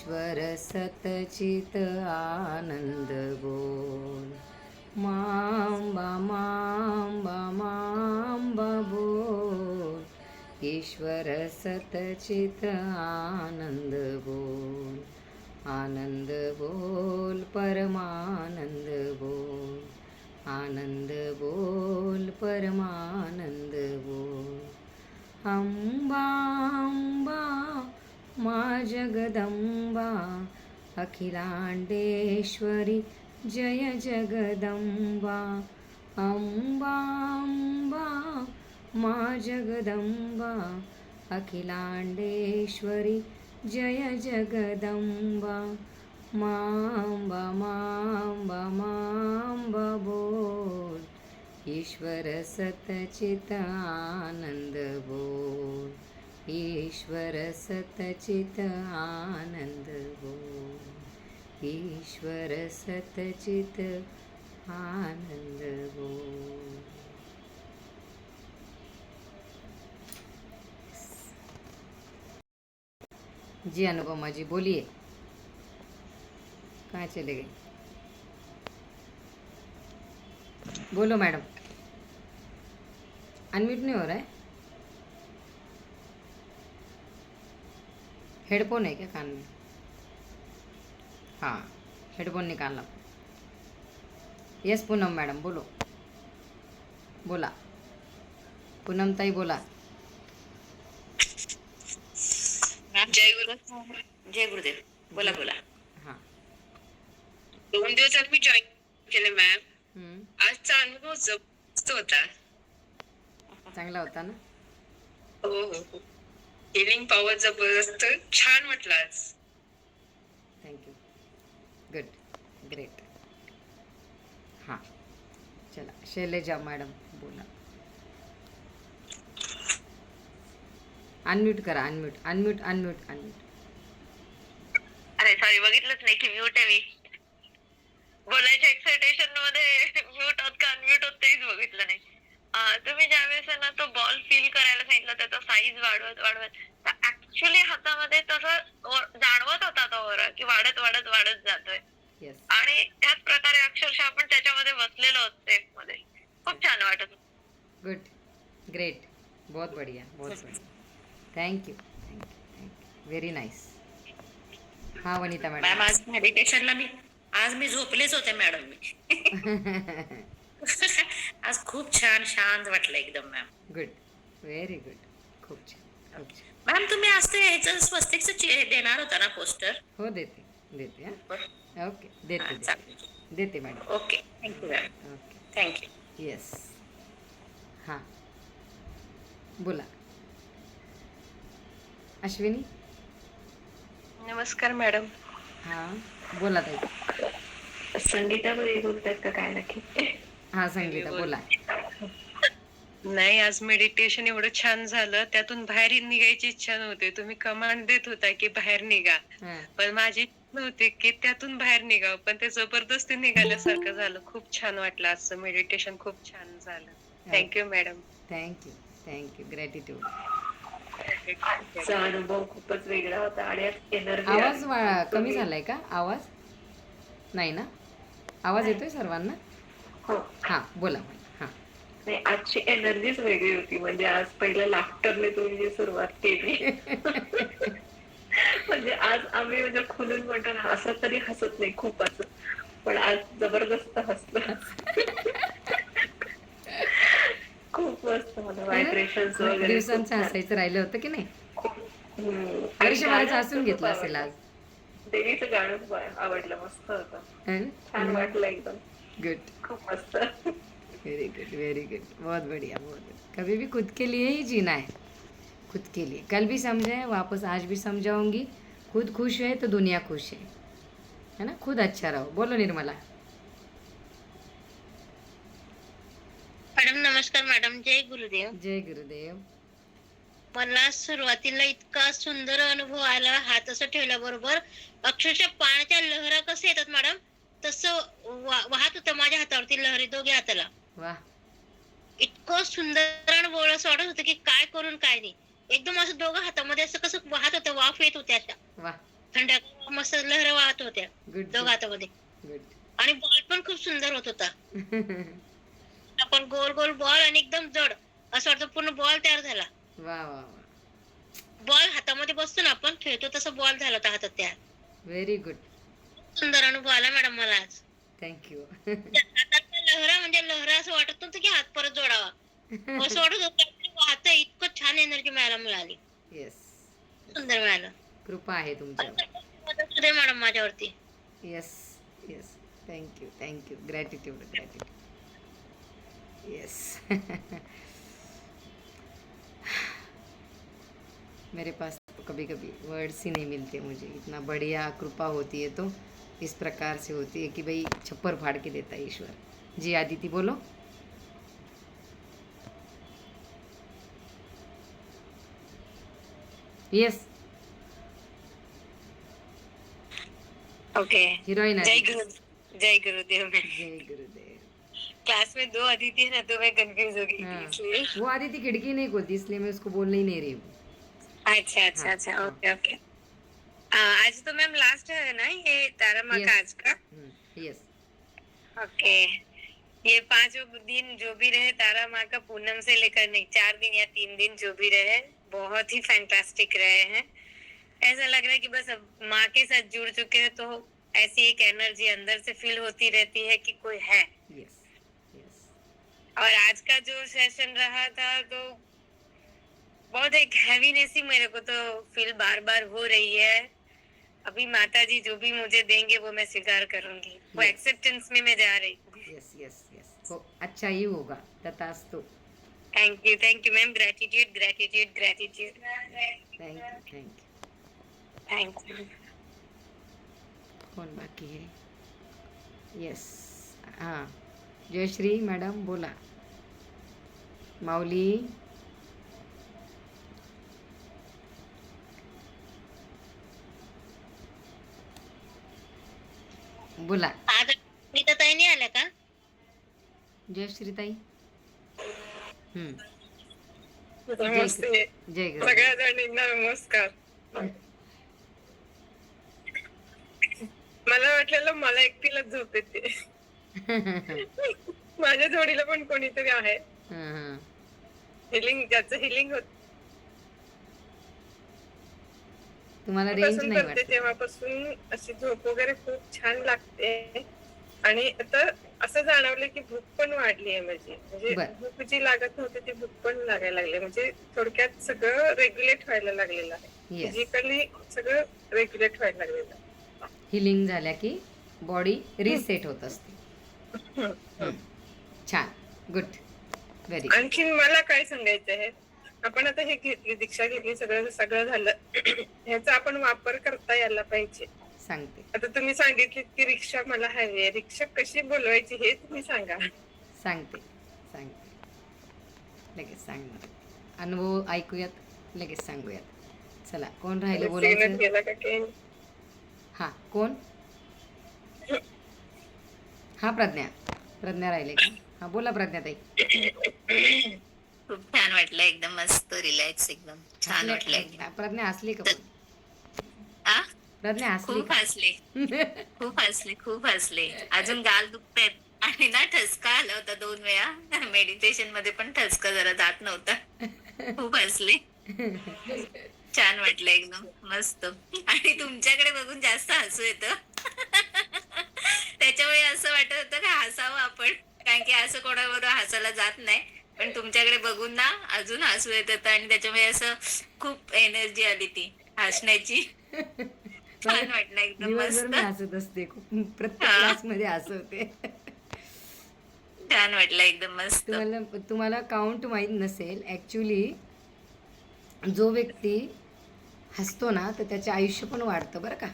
ईश्वर सतचित आनंद बोल, Mamba Mamba Mamba बोल. ईश्वर सतचित आनंद बोल, आनंद बोल परमानंद बोल, आनंद बोल परमानंद बोल. अंबा अंबा मा जगदंबा, अखिलांडेश्वरी जय जगदंबा. अंबा अंबा मा जगदंबा, अखिलांडेश्वरी जय जगदंबा. मांबा मांबा मांबा बोल, ईश्वर सतचित आनंद बोल, ईश्वर सतचित आनंद बोल, ईश्वर सतचित आनंद बोल. जी अनुपमा जी बोलिए. कहाँ चले गए? बोलो मैडम. अनम्यूट नहीं हो रहा है. हेडफोन है क्या कान में? हाँ, हेडफोन निकालना. यस पूनम मॅडम बोलो. बोला पूनम ताई बोला. जय गुरु. जय गुरुदेव. बोला बोला. हां. 2 दिवसात मी जॉईन केले मॅम. आजचा अनुभव जबरदस्त होता. चांगला होता ना. हो हो हो. हिलिंग पॉवर जबरदस्त छान वाटलं आज. थँक्यू. गुड. ग्रेट. हां चला शैलेजा मॅडम बोला. अनम्यूट करा. Unmute unmute unmute unmute. अरे सॉरी, बघितलंच नाही की म्यूट आहे मी. बोलायच्या एक्साइटेशन मध्ये म्यूट होत का अनम्यूट होत तेच बघितलं नाही. तुम्ही ज्यावेळेस ना तो बॉल फील करायला सांगितलं, त्याचा साईज वाढवत वाढवत, तर ऍक्च्युली हातामध्ये तसं जाणवत होता तो ओरा की वाढत वाढत वाढत जातोय. येस. आणि त्याच प्रकारे अक्षरशः आपण त्याच्यामध्ये बसलेलो आहोत सेफ मध्ये. खूप छान वाटत होतं. गुड. ग्रेट. बहुत बढ़िया बहुत बढ़िया. Thank you thank you thank you. Very nice. हां वनिता मॅम मॅडम. आज मी झोपलेच होते मॅडम मी. आज खूप छान शांत वाटलं एकदम मॅम. गुड. Very good. खूप छान खूप छान. मॅम तुम्ही आज ते ह्याचं स्वस्तिकचं देणार होता ना पोस्टर? हो देते देते. हां ओके देते हां, देते चालेल. देते madam. Okay, thank you ma'am. Okay. Thank you. Yes. हां बोला. अश्विनी. नमस्कार मॅडम. हां बोला ताई. संगीता बरी बोलतायत का काय नक्की? हां संगीता बोला. नाही, आज मेडिटेशन एवढं छान झालं, त्यातून बाहेर निघायची इच्छा नव्हती. तुम्ही कमांड देत होता की बाहेर निघा, हां पण माझी इच्छा नव्हती की त्यातून बाहेर निघावं, पण ते जबरदस्ती निघाल्यासारखं झालं. खूप छान वाटलं. आजचं मेडिटेशन खूप छान झालं. Thank you madam. Thank you thank you. Gratitude. अनुभव खूपच वेगळा होता आणि एनर्जी. आवाज कमी झालाय का? आवाज नाही ना? आवाज येतोय सर्वांना? हो. हां बोला बोला. हां नाही, आजची एनर्जीच वेगळी होती. म्हणजे आज पहिल्या लाफ्टरने तुम्ही जी सुरुवात केली. म्हणजे आज आम्ही म्हणजे खुलून म्हणतो ना, असं तरी हसत नाही खूप असं, पण आज जबरदस्त हसलं. खूप मस्त मला व्हायब्रेशन्स खूप वगैरे खूप दिवसांचं छान. हसायचं राहिलं होतं की नाही? आणि वर्षभराचं गाणं हसून खूप घेतलं असेल आज. देवीचं गाणं खूप आवडलं. मस्त होतं. है छान ना? वाटलं एकदम. गुड. खूप मस्त. Very good very good. बहुत बढ़िया बहुत बढ़िया. कभी भी खुद के लिए ही जीना है. खुद के लिए. कल भी समझे, वापस आज भी समझाऊंगी. खुद खुश है तो दुनिया खुश है ना. खुद अच्छा रहो. बोलो निर्मला. मॅडम नमस्कार. मॅडम जय गुरुदेव. जय गुरुदेव. मला सुरुवातीला इतका सुंदर अनुभव आला. हात असं ठेवल्याबरोबर अक्षरशः पाण्याच्या लहरा कसं येतात मॅडम, तसं वाहत होतं माझ्या हातावरती लहरी, दोघे हाताला. वा. इतकं सुंदर अनुभव, असं वाटत होतं की काय करून काय नाही. एकदम असं दोघं हातामध्ये असं कसं वाहत होतं, वाफ येत होत्या अशा. वा थंड मस्त लहर वाहत होत्या गुड दोघांमध्ये. गुड. आणि बॉल पण खूप सुंदर होत होता. आपण गोल गोल बॉल आणि एकदम जड असं वाटतं पूर्ण बॉल तयार झाला. वा वा वा. बॉल हातामध्ये बसतो ना आपण खेळतो तसं बॉल झाला होता हातात तयार. Very good. सुंदर अनुभव आला मॅडम मला आज. थँक्यू. हातातल्या लहरा म्हणजे लहरा असं वाटत नव्हतं की हात परत जोडावा. असं वाटत होतं की वाहतंय, इतकं छान एनर्जी मिळाली. येस. सुंदर मिळालं. कृपा आहे तुमच्यावर. मदत होते मॅडम माझ्यावरती. Yes yes. Thank you thank you. Gratitude gratitude. Yes. मेरे पास तो कभी कभी वर्ड्स ही नहीं मिलते मुझे. इतना बढ़िया कृपा होती है तो इस प्रकार से होती है कि भाई छप्पर फाड़ के देता है ईश्वर. जी आदिति बोलो. यस. ओके. हीरोइन जय आदिति. गुरु जय गुरुदेव में जय गुरुदेव. क्लास में 2 अदिति है ना, तो मैं कंफ्यूज हो गई थी हाँ. इसलिए. वो आदिति खिड़की नहीं खोलती इसलिए मैं उसको बोलने ही नहीं रही हूँ. अच्छा अच्छा हाँ, अच्छा. हाँ. Okay okay. आज तो मैम लास्ट है ना ये तारा माँ का आज का. यस. ओके. ये 5 दिन जो भी रहे तारा माँ का, पूनम से लेकर नहीं 4 दिन या 3 दिन जो भी रहे, बहुत ही फैंटास्टिक रहे हैं. ऐसा लग रहा है कि बस अब माँ के साथ जुड़ चुके हैं, तो ऐसी एक एनर्जी अंदर से फील होती रहती है कि कोई है. यस. यस. और आज का जो सेशन रहा था तो बहुत एक हैवीनेस ही मेरे को तो फील बार बार हो रही है. अभी माता जी जो भी मुझे देंगे वो मैं स्वीकार करूंगी. वो Yes. एक्सेप्टेंस में मैं जा रही हूँ. Yes yes yes. हो अच्छा ही होगा. तथास्तु. Thank you ma'am. Gratitude gratitude gratitude. Thank you thank you. Thank you. कौन बाकी है? यस. हाँ. जयश्री मॅडम बोला. माऊली. बोला. आज गीता ताई नाही आल्या का? जयश्री ताई. नमस्ते जय गुरु. सगळ्या जणींना नमस्कार. मला वाटलेलं मला एकटीलाच झोप येते. माझ्या जोडीला पण कोणीतरी आहे. हां. हिलिंग ज्याचं हिलिंग होत तुम्हाला रेंज पासून नाही करते वाटत. तेव्हापासून अशी झोप वगैरे खूप छान लागते. आणि आता असं जाणवलं की भूक पण वाढली आहे माझी. म्हणजे बरं. भूक जी लागत नव्हती ती भूक पण लागायला लागली. म्हणजे थोडक्यात सगळं रेग्युलेट व्हायला लागलेलं आहे. येस. फिजिकली सगळं रेग्युलेट व्हायला लागलेलं आहे. हिलिंग झाल्या की बॉडी रिसेट होत असते. छान. गुड. व्हेरी. आणखीन मला काय सांगायचं आहे, आपण आता हे घेतली दीक्षा घेतली सगळं सगळं झालं. ह्याचा आपण वापर करता यायला पाहिजे. सांगते आता तुम्ही सांगितली की रिक्षा मला हवी आहे. रिक्षा कशी बोलवायची हे तुम्ही सांगा. सांगते सांगते. लगेच सांगणार. अनुभव ऐकूयात लगेच सांगूयात. चला कोण राहिलं सिग्नल बोलायचं? गेला का काही? हां कोण? हा प्रज्ञा. प्रज्ञा राहिले का? हां बोला प्रज्ञा ताई. खूप छान वाटलं. एकदम मस्त रिलॅक्स. एकदम छान वाटलं एकदम. प्रज्ञा हसली का? आ? प्रज्ञा हसली खूप का? हसले. खूप हसले. अजून गाल दुखतायत. आणि ना ठसका आला होता 2 वेळा. मेडिटेशन मध्ये पण ठसका जरा जात नव्हता. खूप हसले. छान वाटलं एकदम मस्त. आणि तुमच्याकडे बघून जास्त हसू येतं. त्याच्यामुळे असं वाटत होतं का हसावं आपण, कारण की असं कोणाबरोबर हसायला जात नाही. पण तुमच्याकडे बघून ना अजून हसू येत होतं. आणि त्याच्यामुळे असं खूप एनर्जी आली ती हसण्याची. छान वाटलं एकदम दिवसभर मी मस्त. हसत असते. खूप प्रत्येक हां. क्लासमध्ये हसवते. छान वाटलं एकदम मस्त. तुम्हाला काउंट माहीत नसेल. ॲक्च्युली जो व्यक्ती हसतो ना तर त्याचे आयुष्य पण वाढतं बरं का.